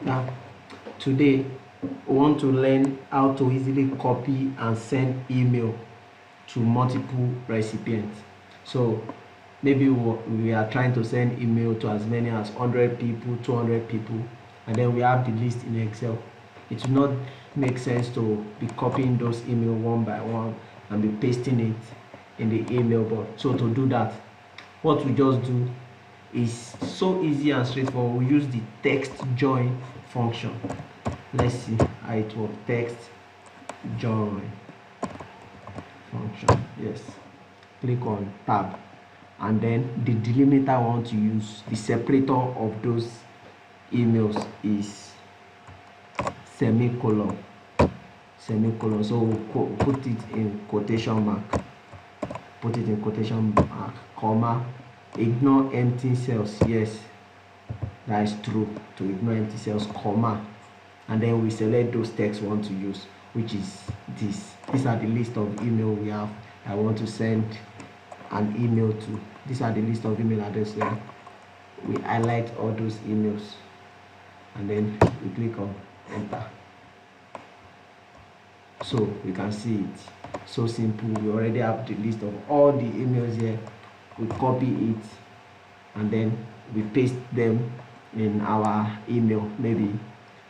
Now, today we want to learn how to easily copy and send email to multiple recipients. So maybe we are trying to send email to as many as 100 people, 200 people, and then we have the list in Excel. It will not make sense to be copying those email one by one and be pasting it in the email box. So to do that, what we just do is so easy and straightforward. We use the text join function. Let's see how it works. Text join function. Yes, click on tab, and then the delimiter I want to use, the separator of those emails is semicolon. So we'll put it in quotation mark, comma, ignore empty cells. Yes, that is true, to ignore empty cells, comma, and then we select those texts we want to use, which is this. These are the list of email we have. I want to send an email to. These are the list of email addresses. We highlight all those emails, and then we click on enter. So we can see it. So simple. We already have the list of all the emails here. We copy it, and then we paste them in our email, maybe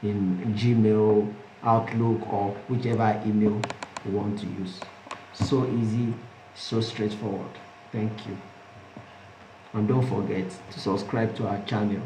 in Gmail, Outlook, or whichever email we want to use. So easy, so straightforward. Thank you. And don't forget to subscribe to our channel.